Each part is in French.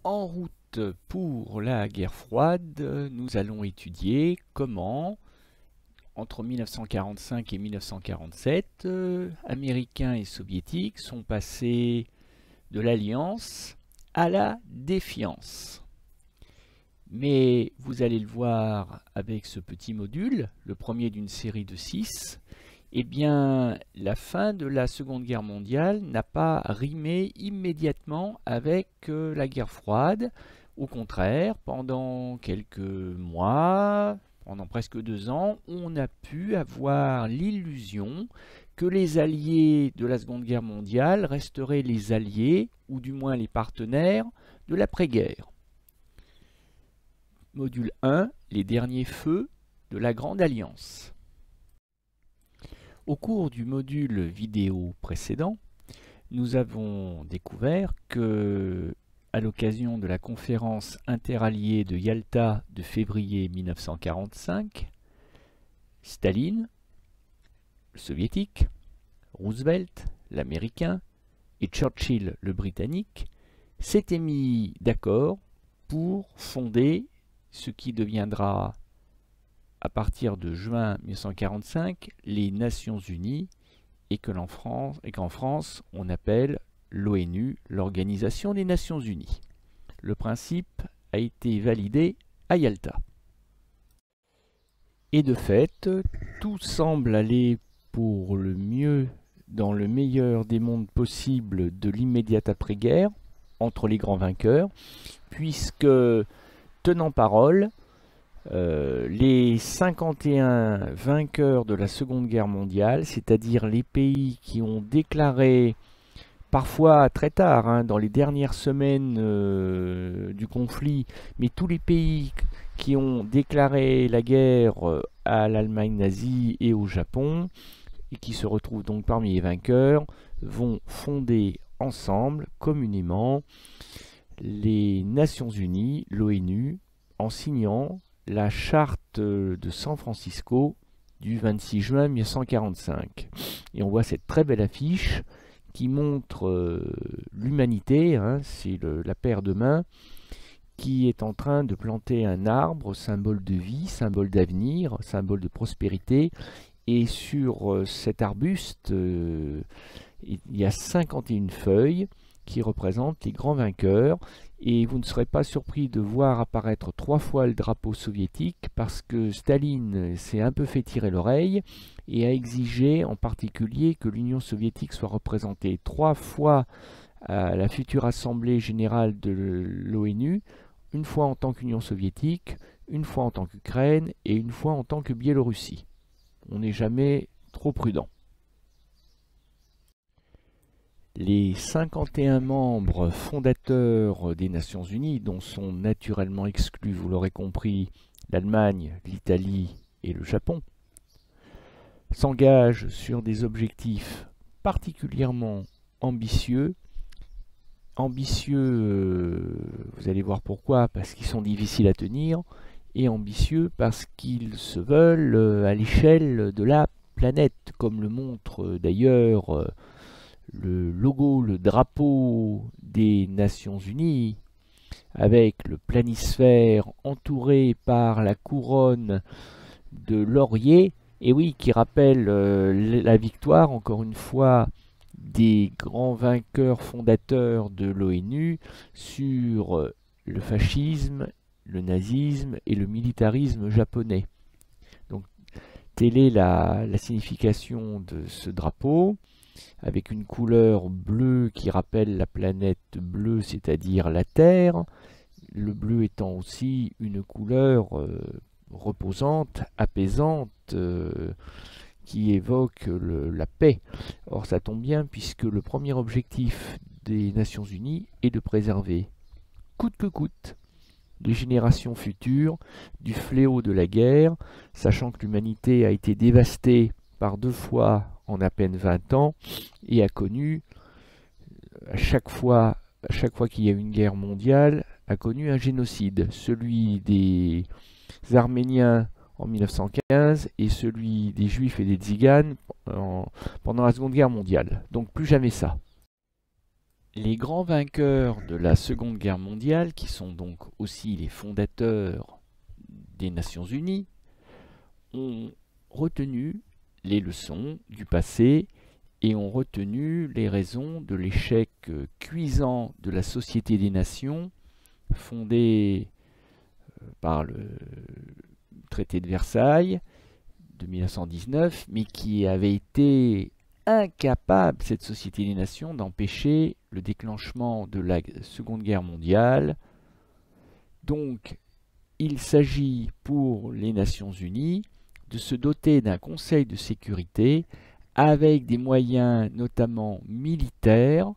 En route pour la guerre froide, nous allons étudier comment, entre 1945 et 1947, Américains et Soviétiques sont passés de l'alliance à la défiance. Mais vous allez le voir avec ce petit module, le premier d'une série de 6, eh bien, la fin de la Seconde Guerre mondiale n'a pas rimé immédiatement avec la guerre froide. Au contraire, pendant quelques mois, pendant presque 2 ans, on a pu avoir l'illusion que les alliés de la Seconde Guerre mondiale resteraient les alliés, ou du moins les partenaires, de l'après-guerre. Module 1, les derniers feux de la Grande Alliance. Au cours du module vidéo précédent, nous avons découvert que, à l'occasion de la conférence interalliée de Yalta de février 1945, Staline, le soviétique, Roosevelt, l'américain, et Churchill, le britannique, s'étaient mis d'accord pour fonder ce qui deviendra, à partir de juin 1945, les Nations Unies, et qu'en France, on appelle l'ONU, l'Organisation des Nations Unies. Le principe a été validé à Yalta. Et de fait, tout semble aller pour le mieux dans le meilleur des mondes possibles de l'immédiate après-guerre, entre les grands vainqueurs, puisque, tenant parole, les 51 vainqueurs de la Seconde Guerre mondiale, c'est-à-dire les pays qui ont déclaré, parfois très tard, dans les dernières semaines du conflit, mais tous les pays qui ont déclaré la guerre à l'Allemagne nazie et au Japon, et qui se retrouvent donc parmi les vainqueurs, vont fonder ensemble, communément, les Nations Unies, l'ONU, en signant la charte de San Francisco du 26 juin 1945. Et on voit cette très belle affiche qui montre l'humanité, c'est la paire de mains, qui est en train de planter un arbre, symbole de vie, symbole d'avenir, symbole de prospérité. Et sur cet arbuste, il y a 51 feuilles qui représentent les grands vainqueurs. Et vous ne serez pas surpris de voir apparaître 3 fois le drapeau soviétique parce que Staline s'est un peu fait tirer l'oreille et a exigé en particulier que l'Union soviétique soit représentée 3 fois à la future Assemblée générale de l'ONU, une fois en tant qu'Union soviétique, une fois en tant qu'Ukraine et une fois en tant que Biélorussie. On n'est jamais trop prudent. Les 51 membres fondateurs des Nations Unies, dont sont naturellement exclus, vous l'aurez compris, l'Allemagne, l'Italie et le Japon, s'engagent sur des objectifs particulièrement ambitieux. Ambitieux, vous allez voir pourquoi, parce qu'ils sont difficiles à tenir, et ambitieux parce qu'ils se veulent à l'échelle de la planète, comme le montre d'ailleurs le logo, le drapeau des Nations Unies, avec le planisphère entouré par la couronne de laurier, et oui, qui rappelle la victoire, encore une fois, des grands vainqueurs fondateurs de l'ONU sur le fascisme, le nazisme et le militarisme japonais. Donc, telle est la signification de ce drapeau, avec une couleur bleue qui rappelle la planète bleue, c'est-à-dire la Terre, le bleu étant aussi une couleur reposante, apaisante, qui évoque la paix. Or ça tombe bien puisque le premier objectif des Nations Unies est de préserver, coûte que coûte, les générations futures du fléau de la guerre, sachant que l'humanité a été dévastée par 2 fois en à peine 20 ans et a connu, à chaque fois qu'il y a eu une guerre mondiale, a connu un génocide, celui des Arméniens en 1915 et celui des Juifs et des Tziganes pendant la Seconde Guerre mondiale. Donc plus jamais ça. les grands vainqueurs de la Seconde Guerre mondiale, qui sont donc aussi les fondateurs des Nations Unies, ont retenu les leçons du passé et ont retenu les raisons de l'échec cuisant de la Société des Nations, fondée par le traité de Versailles de 1919, mais qui avait été incapable, cette Société des Nations, d'empêcher le déclenchement de la Seconde Guerre mondiale. Donc, il s'agit pour les Nations Unies de se doter d'un Conseil de sécurité avec des moyens notamment militaires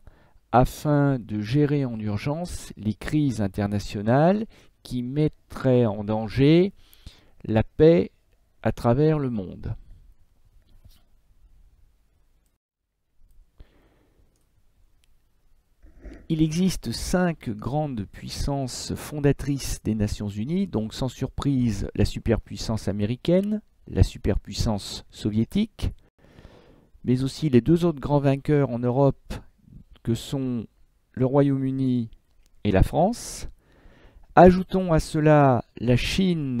afin de gérer en urgence les crises internationales qui mettraient en danger la paix à travers le monde. Il existe 5 grandes puissances fondatrices des Nations Unies, donc sans surprise la superpuissance américaine, la superpuissance soviétique, mais aussi les 2 autres grands vainqueurs en Europe que sont le Royaume-Uni et la France. Ajoutons à cela la Chine,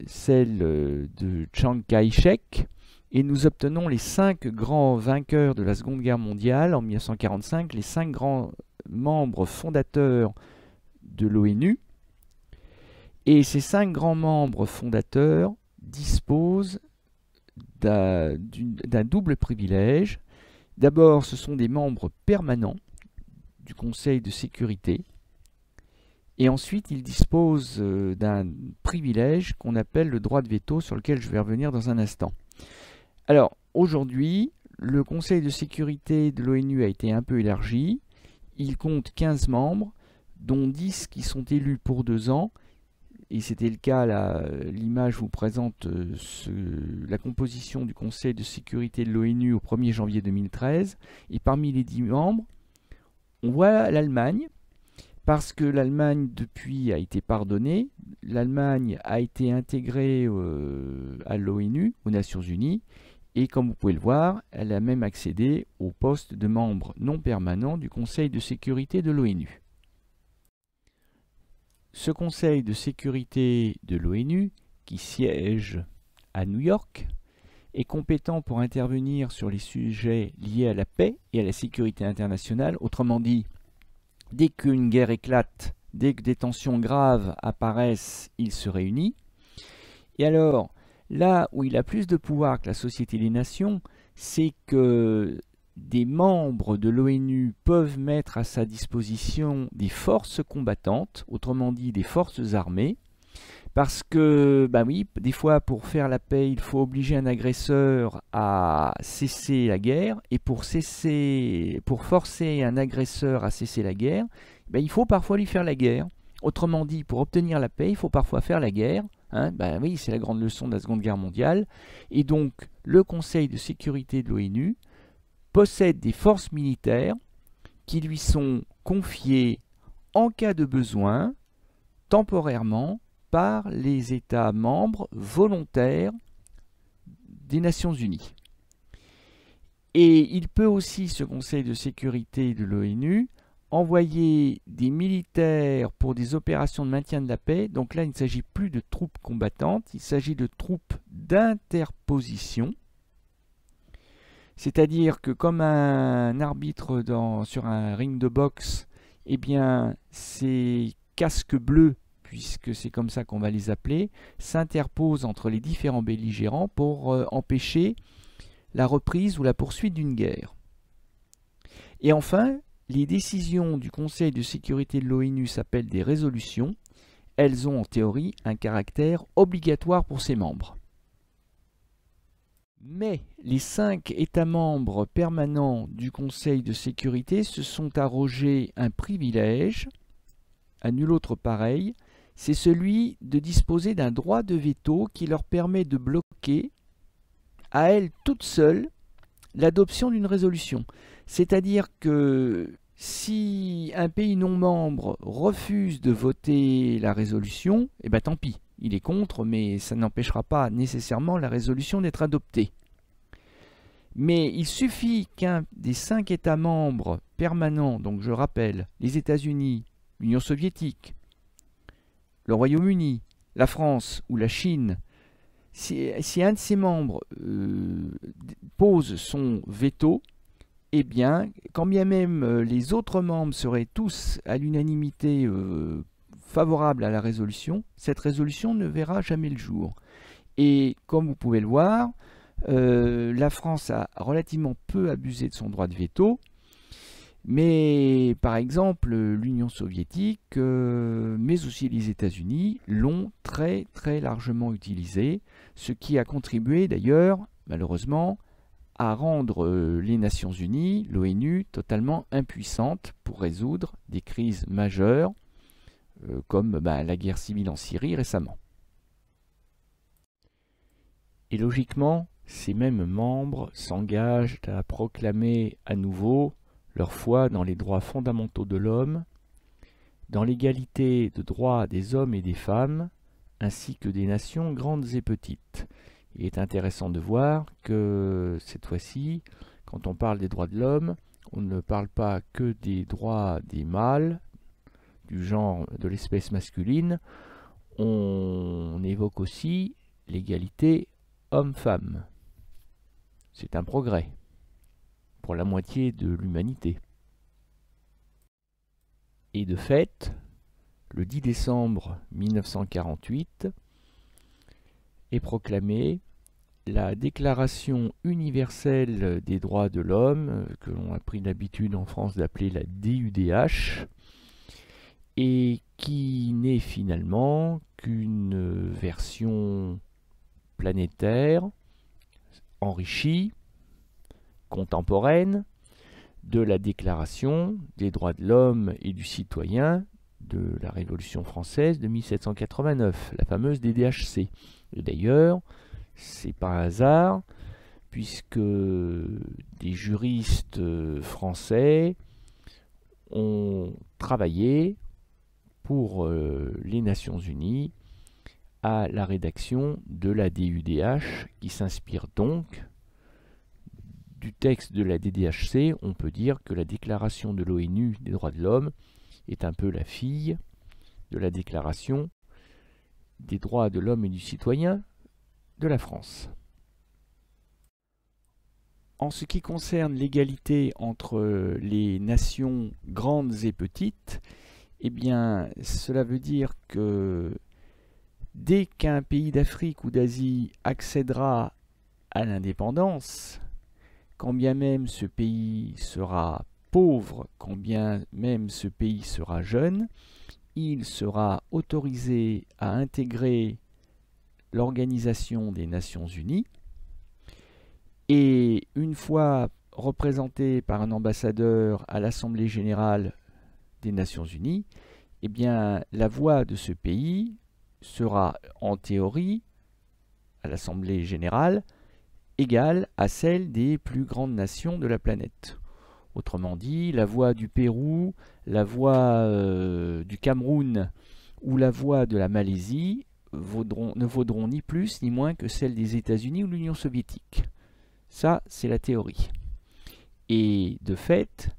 celle de Chiang Kai-shek, et nous obtenons les 5 grands vainqueurs de la Seconde Guerre mondiale en 1945, les 5 grands membres fondateurs de l'ONU. Et ces 5 grands membres fondateurs disposent d'un double privilège. D'abord, ce sont des membres permanents du Conseil de sécurité. Et ensuite, ils disposent d'un privilège qu'on appelle le droit de veto, sur lequel je vais revenir dans un instant. Alors, aujourd'hui, le Conseil de sécurité de l'ONU a été un peu élargi. Il compte 15 membres, dont 10 qui sont élus pour 2 ans. Et c'était le cas, l'image vous présente la composition du Conseil de sécurité de l'ONU au 1er janvier 2013. Et parmi les 10 membres, on voit l'Allemagne, parce que l'Allemagne, depuis, a été pardonnée. L'Allemagne a été intégrée à l'ONU, aux Nations Unies. Et comme vous pouvez le voir, elle a même accédé au poste de membre non permanent du Conseil de sécurité de l'ONU. Ce Conseil de sécurité de l'ONU, qui siège à New York, est compétent pour intervenir sur les sujets liés à la paix et à la sécurité internationale. Autrement dit, dès qu'une guerre éclate, dès que des tensions graves apparaissent, il se réunit. Et alors, là où il a plus de pouvoir que la Société des Nations, c'est que des membres de l'ONU peuvent mettre à sa disposition des forces combattantes, autrement dit des forces armées, parce que, oui, des fois pour faire la paix, il faut obliger un agresseur à cesser la guerre, et pour forcer un agresseur à cesser la guerre, il faut parfois lui faire la guerre. Autrement dit, pour obtenir la paix, il faut parfois faire la guerre. Oui, c'est la grande leçon de la Seconde Guerre mondiale. Et donc, le Conseil de sécurité de l'ONU possède des forces militaires qui lui sont confiées en cas de besoin, temporairement, par les États membres volontaires des Nations Unies. Et il peut aussi, ce Conseil de sécurité de l'ONU, envoyer des militaires pour des opérations de maintien de la paix. Donc là, il ne s'agit plus de troupes combattantes, il s'agit de troupes d'interposition. C'est-à-dire que comme un arbitre sur un ring de boxe, eh bien, ces casques bleus, puisque c'est comme ça qu'on va les appeler, s'interposent entre les différents belligérants pour empêcher la reprise ou la poursuite d'une guerre. Et enfin, les décisions du Conseil de sécurité de l'ONU s'appellent des résolutions. Elles ont en théorie un caractère obligatoire pour ses membres. Mais les 5 États membres permanents du Conseil de sécurité se sont arrogés un privilège, à nul autre pareil, c'est celui de disposer d'un droit de veto qui leur permet de bloquer, à elles toutes seules, l'adoption d'une résolution. C'est-à-dire que si un pays non membre refuse de voter la résolution, tant pis, il est contre, mais ça n'empêchera pas nécessairement la résolution d'être adoptée. Mais il suffit qu'un des 5 États membres permanents, donc je rappelle, les États-Unis, l'Union soviétique, le Royaume-Uni, la France ou la Chine, si un de ces membres pose son veto, eh bien, quand bien même les autres membres seraient tous à l'unanimité favorables à la résolution, cette résolution ne verra jamais le jour. Et comme vous pouvez le voir, la France a relativement peu abusé de son droit de veto, mais par exemple l'Union soviétique, mais aussi les États-Unis, l'ont très très largement utilisé, ce qui a contribué d'ailleurs, malheureusement, à rendre les Nations Unies, l'ONU, totalement impuissantes pour résoudre des crises majeures, comme la guerre civile en Syrie récemment. Et logiquement, ces mêmes membres s'engagent à proclamer à nouveau leur foi dans les droits fondamentaux de l'homme, dans l'égalité de droits des hommes et des femmes, ainsi que des nations grandes et petites. Il est intéressant de voir que cette fois-ci, quand on parle des droits de l'homme, on ne parle pas que des droits des mâles, du genre de l'espèce masculine, on évoque aussi l'égalité homme-femme. C'est un progrès pour la moitié de l'humanité. Et de fait, le 10 décembre 1948 est proclamée la Déclaration universelle des droits de l'homme, que l'on a pris l'habitude en France d'appeler la DUDH, et qui n'est finalement qu'une version planétaire, enrichie, contemporaine, de la Déclaration des droits de l'homme et du citoyen de la Révolution française de 1789, la fameuse DDHC. Et d'ailleurs, c'est pas un hasard, puisque des juristes français ont travaillé pour les Nations Unies à la rédaction de la DUDH, qui s'inspire donc du texte de la DDHC. On peut dire que la déclaration de l'ONU des droits de l'homme est un peu la fille de la déclaration des droits de l'homme et du citoyen de la France. En ce qui concerne l'égalité entre les nations grandes et petites, eh bien, cela veut dire que dès qu'un pays d'Afrique ou d'Asie accédera à l'indépendance, quand bien même ce pays sera pauvre, quand bien même ce pays sera jeune, il sera autorisé à intégrer l'Organisation des Nations Unies, et une fois représenté par un ambassadeur à l'Assemblée générale des Nations Unies, eh bien, la voix de ce pays sera en théorie, à l'Assemblée générale, égale à celle des plus grandes nations de la planète. Autrement dit, la voix du Pérou, la voix du Cameroun ou la voix de la Malaisie ne vaudront ni plus ni moins que celle des États-Unis ou de l'Union soviétique. Ça, c'est la théorie. Et de fait,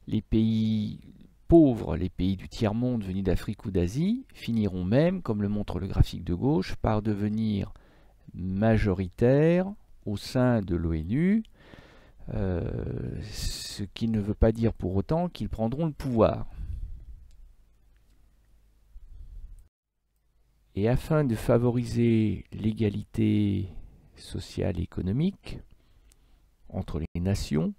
les pays pauvres, les pays du tiers-monde venus d'Afrique ou d'Asie, finiront même, comme le montre le graphique de gauche, par devenir majoritaires au sein de l'ONU, ce qui ne veut pas dire pour autant qu'ils prendront le pouvoir. Et afin de favoriser l'égalité sociale et économique entre les nations,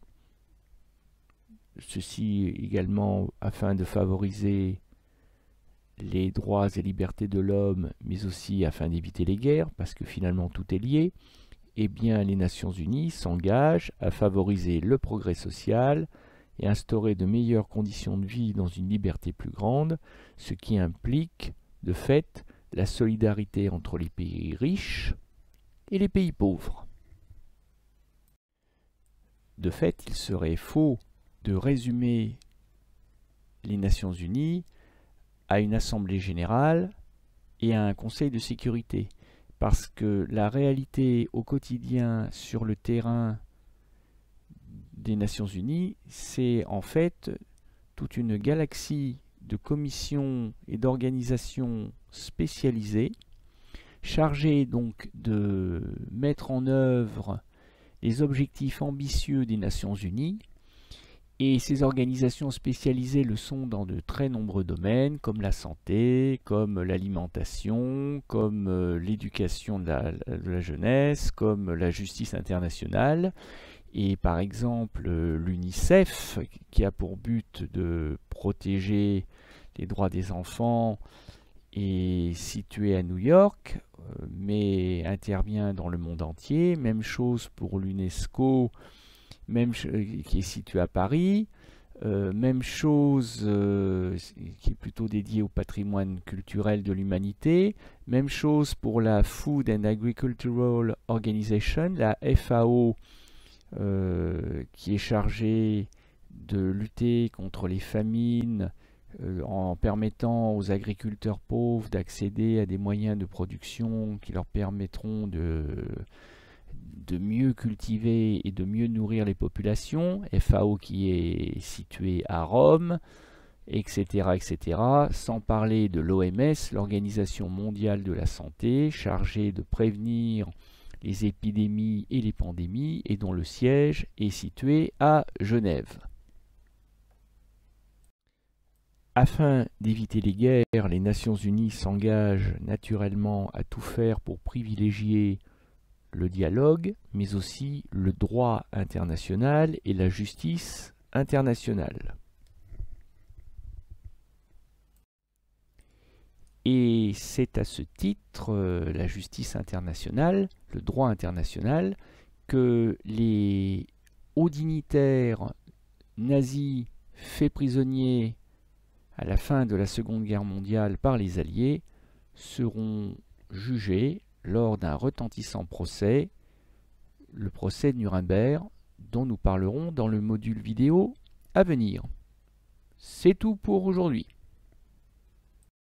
ceci également afin de favoriser les droits et libertés de l'homme, mais aussi afin d'éviter les guerres, parce que finalement tout est lié, eh bien les Nations Unies s'engagent à favoriser le progrès social et instaurer de meilleures conditions de vie dans une liberté plus grande, ce qui implique de fait la solidarité entre les pays riches et les pays pauvres. De fait, il serait faux de résumer les Nations Unies à une Assemblée générale et à un Conseil de sécurité, parce que la réalité au quotidien sur le terrain des Nations Unies, c'est en fait toute une galaxie de commissions et d'organisations spécialisées chargées donc de mettre en œuvre les objectifs ambitieux des Nations Unies. Et ces organisations spécialisées le sont dans de très nombreux domaines, comme la santé, comme l'alimentation, comme l'éducation de la jeunesse, comme la justice internationale. Et par exemple, l'UNICEF, qui a pour but de protéger les droits des enfants, est situé à New York, mais intervient dans le monde entier. Même chose pour l'UNESCO, qui est situé à Paris. Même chose qui est plutôt dédié au patrimoine culturel de l'humanité. Même chose pour la Food and Agricultural Organization, la FAO, qui est chargée de lutter contre les famines en permettant aux agriculteurs pauvres d'accéder à des moyens de production qui leur permettront de mieux cultiver et de mieux nourrir les populations. FAO qui est située à Rome, etc., etc. Sans parler de l'OMS, l'Organisation mondiale de la santé, chargée de prévenir les épidémies et les pandémies, et dont le siège est situé à Genève. Afin d'éviter les guerres, les Nations Unies s'engagent naturellement à tout faire pour privilégier le dialogue, mais aussi le droit international et la justice internationale. Et c'est à ce titre, la justice internationale, le droit international, que les hauts dignitaires nazis faits prisonniers à la fin de la Seconde Guerre mondiale par les Alliés seront jugés lors d'un retentissant procès, le procès de Nuremberg, dont nous parlerons dans le module vidéo à venir. C'est tout pour aujourd'hui.